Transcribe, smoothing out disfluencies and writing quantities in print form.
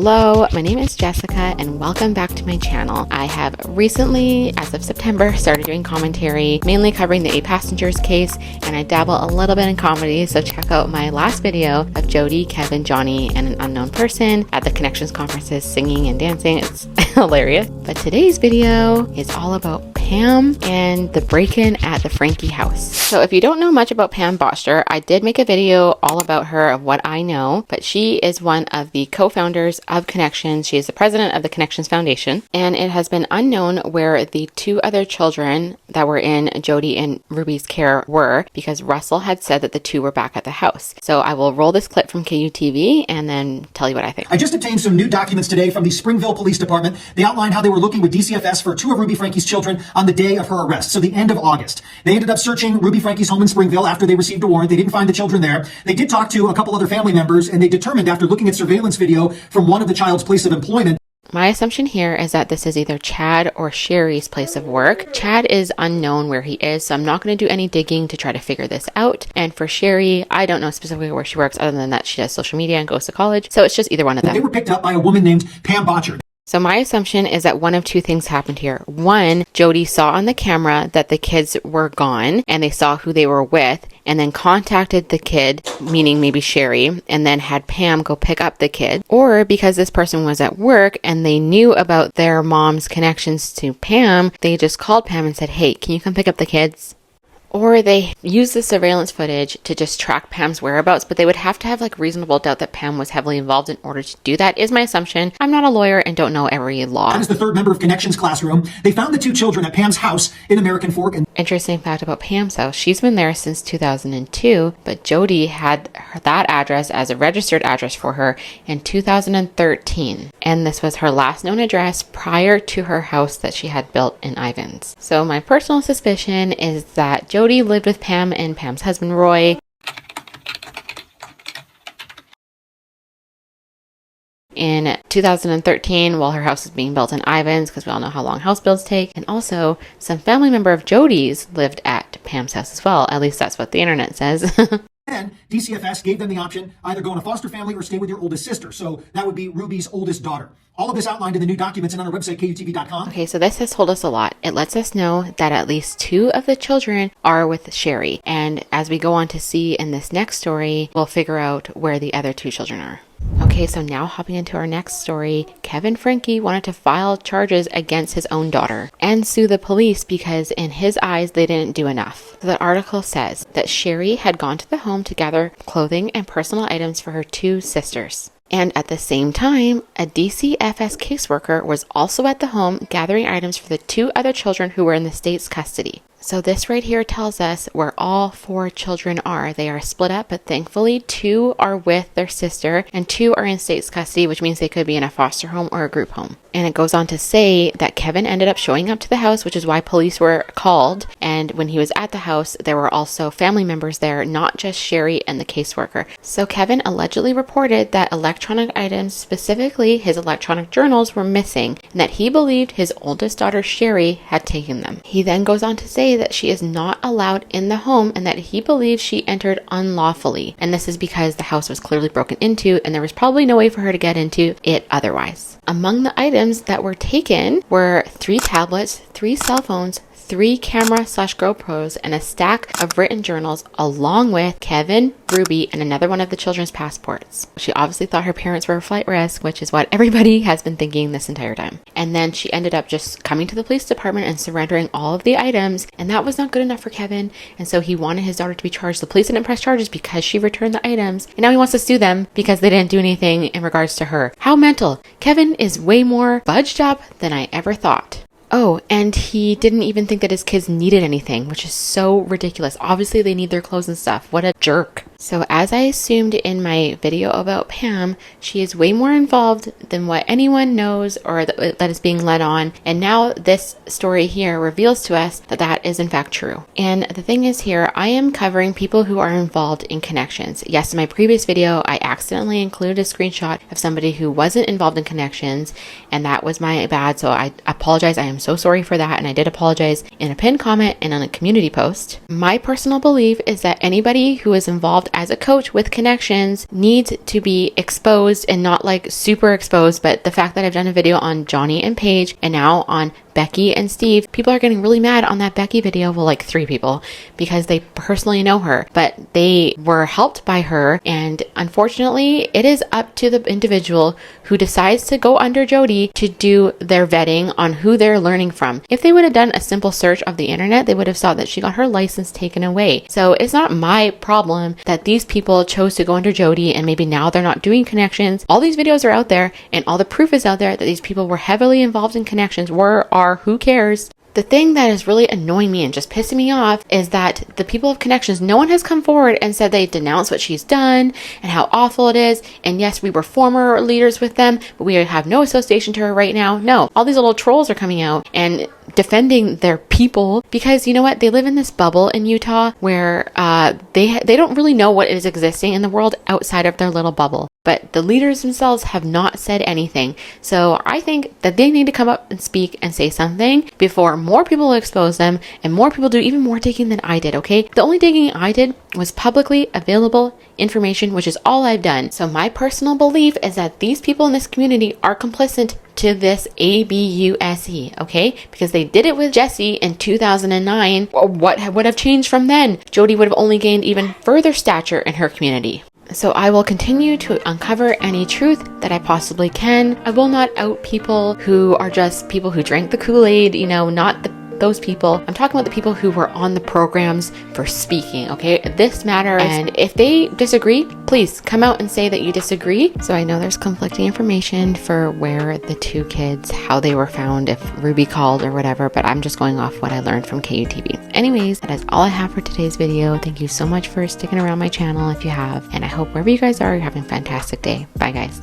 Hello, my name is Jessica and welcome back to my channel. I have recently, as of September, started doing commentary, mainly covering the 8 passengers case, and I dabble a little bit in comedy, so check out my last video of Jody, Kevin, Johnny, and an unknown person at the Connections conferences singing and dancing. It's hilarious. But today's video is all about Pam and the break-in at the Franke house. So if you don't know much about Pam Boster, I did make a video all about her of what I know, but she is one of the co-founders of Connections. She is the president of the Connections Foundation, and it has been unknown where the 2 other children that were in Jody and Ruby's care were, because Russell had said that the 2 were back at the house. So I will roll this clip from KUTV and then tell you what I think. I just obtained some new documents today from the Springville Police Department. They outlined how they were looking with DCFS for 2 of Ruby Franke's children on the day of her arrest, so the end of August. They ended up searching Ruby Franke's home in Springville after they received a warrant. They didn't find the children there. They did talk to a couple other family members, and they determined after looking at surveillance video from one of the child's place of employment. My assumption here is that this is either Chad or Sherry's place of work. Chad is unknown where he is, so I'm not going to do any digging to try to figure this out. And for Sherry, I don't know specifically where she works other than that she does social media and goes to college. So it's just either one of them. They were picked up by a woman named Pam Boster. So my assumption is that one of 2 things happened here. One, Jody saw on the camera that the kids were gone and they saw who they were with and then contacted the kid, meaning maybe Sherry, and then had Pam go pick up the kid. Or because this person was at work and they knew about their mom's connections to Pam, they just called Pam and said, hey, can you come pick up the kids? Or they used the surveillance footage to just track Pam's whereabouts, but they would have to have like reasonable doubt that Pam was heavily involved in order to do that, is my assumption. I'm not a lawyer and don't know every law. As the 3rd member of Connections classroom, they found the 2 children at Pam's house in American Fork. And interesting fact about Pam's house, she's been there since 2002, but Jody had that address as a registered address for her in 2013. And this was her last known address prior to her house that she had built in Ivins. So my personal suspicion is that Jody lived with Pam and Pam's husband, Roy. In 2013, while her house was being built in Ivins, because we all know how long house builds take. And also, some family member of Jody's lived at Pam's house as well. At least that's what the internet says. And DCFS gave them the option, either go in a foster family or stay with your oldest sister. So that would be Ruby's oldest daughter. All of this outlined in the new documents and on our website, KUTV.com. Okay, so this has told us a lot. It lets us know that at least 2 of the children are with Sherry. And as we go on to see in this next story, we'll figure out where the other 2 children are. Okay, so now hopping into our next story, Kevin Franke wanted to file charges against his own daughter and sue the police because in his eyes, they didn't do enough. So the article says that Sherry had gone to the home to gather clothing and personal items for her 2 sisters. And at the same time, a DCFS caseworker was also at the home gathering items for the 2 other children who were in the state's custody. So this right here tells us where all 4 children are. They are split up, but thankfully 2 are with their sister and 2 are in state's custody, which means they could be in a foster home or a group home. And it goes on to say that Kevin ended up showing up to the house, which is why police were called. And when he was at the house, there were also family members there, not just Sherry and the caseworker. So Kevin allegedly reported that electronic items, specifically his electronic journals, were missing and that he believed his oldest daughter Sherry had taken them. He then goes on to say that she is not allowed in the home and that he believes she entered unlawfully. And this is because the house was clearly broken into and there was probably no way for her to get into it otherwise. Among the items that were taken were 3 tablets, 3 cell phones, 3 camera/GoPros, and a stack of written journals, along with Kevin, Ruby, and another one of the children's passports. She obviously thought her parents were a flight risk, which is what everybody has been thinking this entire time. And then she ended up just coming to the police department and surrendering all of the items, and that was not good enough for Kevin, and so he wanted his daughter to be charged. The police didn't press charges because she returned the items, and now he wants to sue them because they didn't do anything in regards to her. How mental! Kevin is way more fudged up than I ever thought. Oh, and he didn't even think that his kids needed anything, which is so ridiculous. Obviously, they need their clothes and stuff. What a jerk. So as I assumed in my video about Pam, she is way more involved than what anyone knows or that is being led on. And now this story here reveals to us that that is in fact true. And the thing is here, I am covering people who are involved in Connections. Yes, in my previous video, I accidentally included a screenshot of somebody who wasn't involved in Connections, and that was my bad. So I apologize. I am so sorry for that. And I did apologize in a pinned comment and on a community post. My personal belief is that anybody who is involved involved as a coach with connections needs to be exposed, and not like super exposed, but the fact that I've done a video on Johnny and Paige and now on Becky and Steve, people are getting really mad on that Becky video. Well, like 3 people, because they personally know her, but they were helped by her. And unfortunately, it is up to the individual who decides to go under Jody to do their vetting on who they're learning from. If they would have done a simple search of the internet, they would have saw that she got her license taken away. So it's not my problem that these people chose to go under Jody and maybe now they're not doing connections. All these videos are out there and all the proof is out there that these people were heavily involved in connections, are, who cares? The thing that is really annoying me and just pissing me off is that the people of connections, no one has come forward and said they denounce what she's done and how awful it is. And yes, we were former leaders with them, but we have no association to her right now. No, all these little trolls are coming out and defending their people because you know what? They live in this bubble in Utah where they don't really know what is existing in the world outside of their little bubble. But the leaders themselves have not said anything. So I think that they need to come up and speak and say something before more people expose them and more people do even more digging than I did, okay? The only digging I did was publicly available information, which is all I've done. So my personal belief is that these people in this community are complicit to this ABUSE, okay? Because they did it with Jesse in 2009. What would have changed from then? Jody would have only gained even further stature in her community. So I will continue to uncover any truth that I possibly can. I will not out people who are just people who drank the Kool-Aid, you know, not those people. I'm talking about the people who were on the programs for speaking, okay? This matters. And if they disagree, please come out and say that you disagree. So I know there's conflicting information for where the 2 kids, how they were found, if Ruby called or whatever, but I'm just going off what I learned from KUTV. Anyways, that is all I have for today's video. Thank you so much for sticking around my channel if you have, and I hope wherever you guys are, you're having a fantastic day. Bye guys.